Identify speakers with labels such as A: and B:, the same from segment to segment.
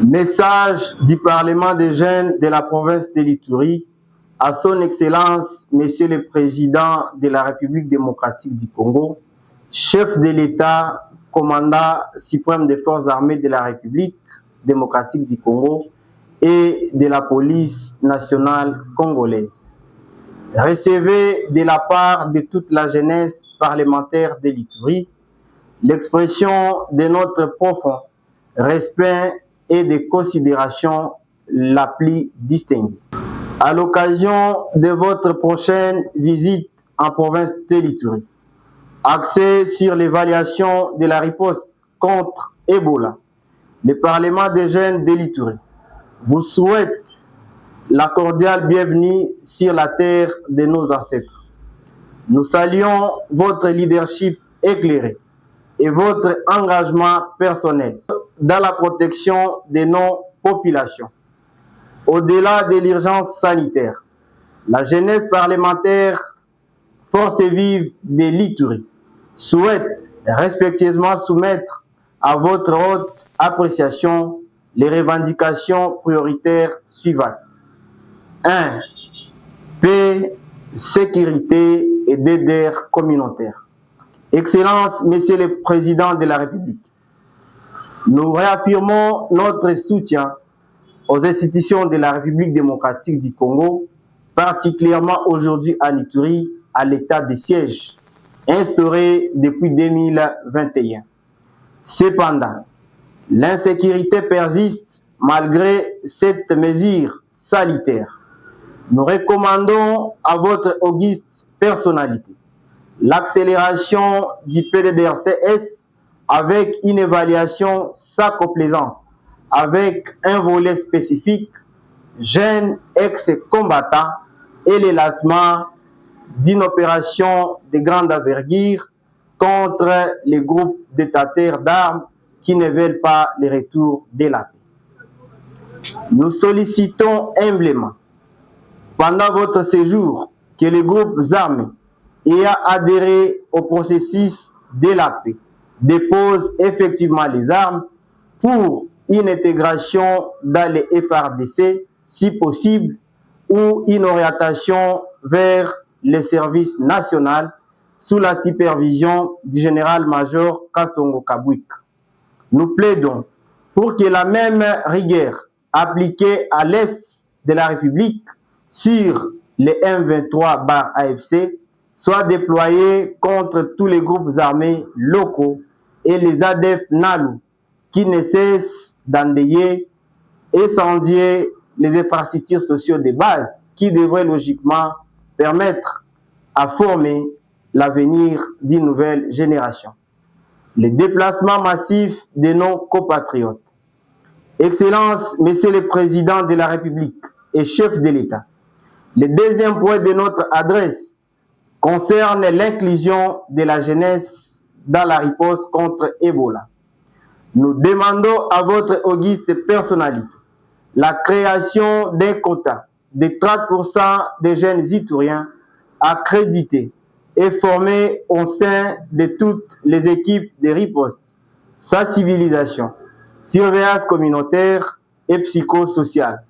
A: Message du Parlement des jeunes de la province de l'Ituri à son Excellence, Monsieur le Président de la République démocratique du Congo, chef de l'État, commandant suprême des forces armées de la République démocratique du Congo et de la police nationale congolaise. Recevez de la part de toute la jeunesse parlementaire de l'Ituri l'expression de notre profond respect et de considération la plus distinguée. À l'occasion de votre prochaine visite en province de l'Ituri, axée sur l'évaluation de la riposte contre Ebola, le Parlement des jeunes de l'Ituri vous souhaite la cordiale bienvenue sur la terre de nos ancêtres. Nous saluons votre leadership éclairé et votre engagement personnel dans la protection de nos populations. Au-delà de l'urgence sanitaire, la jeunesse parlementaire force vive de l'Ituri souhaite respectueusement soumettre à votre haute appréciation les revendications prioritaires suivantes. 1. Paix, sécurité et DDR communautaire. Excellence, Monsieur le Président de la République, nous réaffirmons notre soutien aux institutions de la République démocratique du Congo, particulièrement aujourd'hui en Ituri, à l'état de siège instauré depuis 2021. Cependant, l'insécurité persiste malgré cette mesure sanitaire. Nous recommandons à votre auguste personnalité l'accélération du PDDRCS avec une évaluation sans complaisance, avec un volet spécifique, jeunes ex-combattants et le lancement d'une opération de grande envergure contre les groupes détenteurs d'armes qui ne veulent pas le retour de la paix. Nous sollicitons humblement, pendant votre séjour, que les groupes armés ayant adhéré au processus de la paix déposent effectivement les armes pour une intégration dans les FRDC, si possible, ou une orientation vers le service national sous la supervision du général-major Kassongo Kabwik. Nous plaidons pour que la même rigueur appliquée à l'Est de la République sur les M23-AFC soit déployée contre tous les groupes armés locaux et les ADF NALU qui ne cessent d'endayer et incendier les infrastructures sociales de base qui devraient logiquement permettre à former l'avenir d'une nouvelle génération. Les déplacements massifs de nos compatriotes. Excellence, Monsieur le Président de la République et chef de l'État, le deuxième point de notre adresse concerne l'inclusion de la jeunesse dans la riposte contre Ebola. Nous demandons à votre auguste personnalité la création d'un quota de 30% des jeunes Ituriens accrédités et formés au sein de toutes les équipes de riposte, sensibilisation, surveillance communautaire et psychosociale.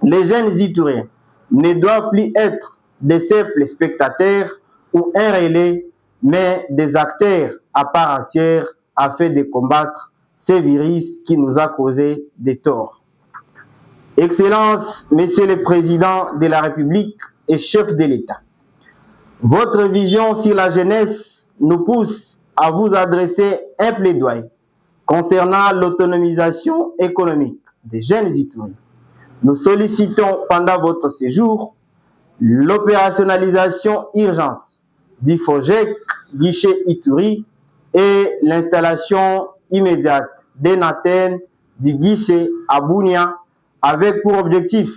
A: Les jeunes Ituriens ne doivent plus être des simples spectateurs ou un relais, mais des acteurs à part entière afin de combattre ce virus qui nous a causé des torts. Excellence, Monsieur le Président de la République et chef de l'État, votre vision sur la jeunesse nous pousse à vous adresser un plaidoyer concernant l'autonomisation économique des jeunes Ituriens. Nous sollicitons pendant votre séjour l'opérationnalisation urgente du FOGEC guichet Ituri et l'installation immédiate d'une antenne du guichet à Bunia avec pour objectif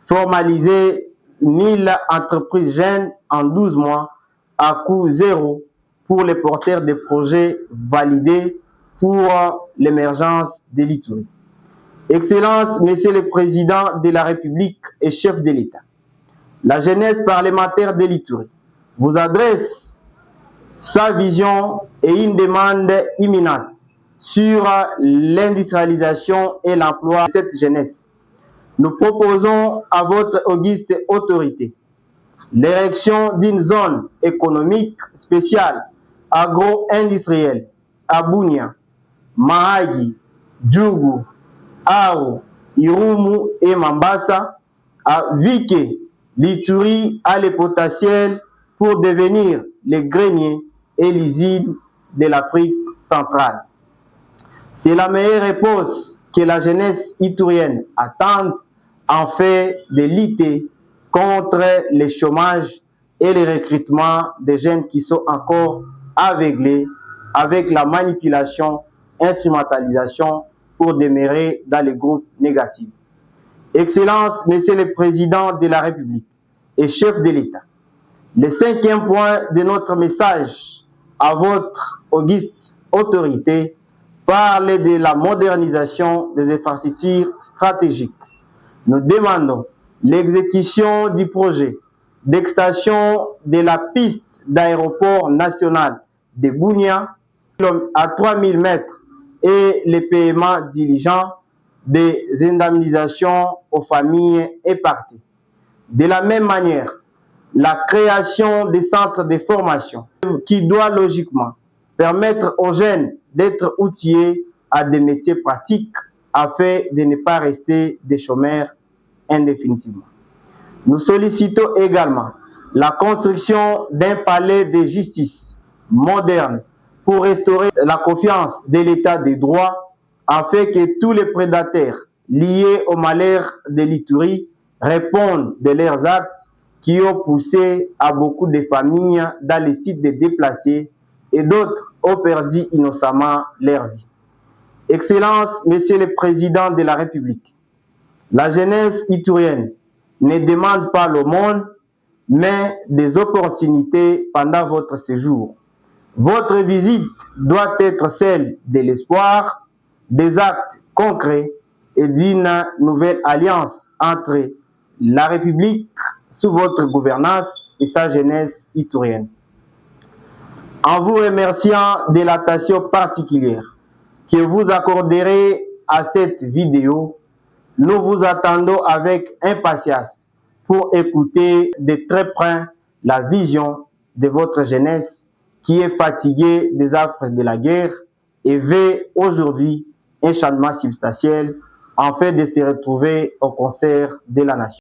A: formaliser 1000 entreprises jeunes en 12 mois à coût zéro pour les porteurs de projets validés pour l'émergence de l'Ituri. Excellence, Monsieur le Président de la République et chef de l'État, la jeunesse parlementaire de l'Ituri vous adresse sa vision et une demande imminente sur l'industrialisation et l'emploi de cette jeunesse. Nous proposons à votre auguste autorité l'érection d'une zone économique spéciale agro-industrielle à Bunia, Mahagi, Djougou, Aru, Irumu et Mambasa, à Vike, l'Ituri a le potentiel pour devenir les greniers et l'usine de l'Afrique centrale. C'est la meilleure réponse que la jeunesse iturienne attend en fait de lutter contre le chômage et le recrutement des jeunes qui sont encore aveuglés avec la manipulation, instrumentalisation pour demeurer dans les groupes négatifs. Excellence, Monsieur le Président de la République et chef de l'État, le 5e point de notre message à votre auguste autorité parle de la modernisation des infrastructures stratégiques. Nous demandons l'exécution du projet d'extension de la piste d'aéroport national de Bunia à 3000 mètres et le paiement diligent des indemnisations aux familles épargnées. De la même manière, la création des centres de formation qui doit logiquement permettre aux jeunes d'être outillés à des métiers pratiques afin de ne pas rester des chômeurs indéfinitivement. Nous sollicitons également la construction d'un palais de justice moderne pour restaurer la confiance de l'état de droit afin que tous les prédateurs liés au malheur de l'Ituri répondent de leurs actes qui ont poussé à beaucoup de familles dans les sites de déplacés et d'autres ont perdu innocemment leur vie. Excellence, Monsieur le Président de la République, la jeunesse iturienne ne demande pas l'aumône, mais des opportunités pendant votre séjour. Votre visite doit être celle de l'espoir, des actes concrets et d'une nouvelle alliance entre la République sous votre gouvernance et sa jeunesse iturienne. En vous remerciant de l'attention particulière que vous accorderez à cette vidéo, nous vous attendons avec impatience pour écouter de très près la vision de votre jeunesse qui est fatiguée des affres de la guerre et veut aujourd'hui un changement substantiel afin de se retrouver au concert de la nation.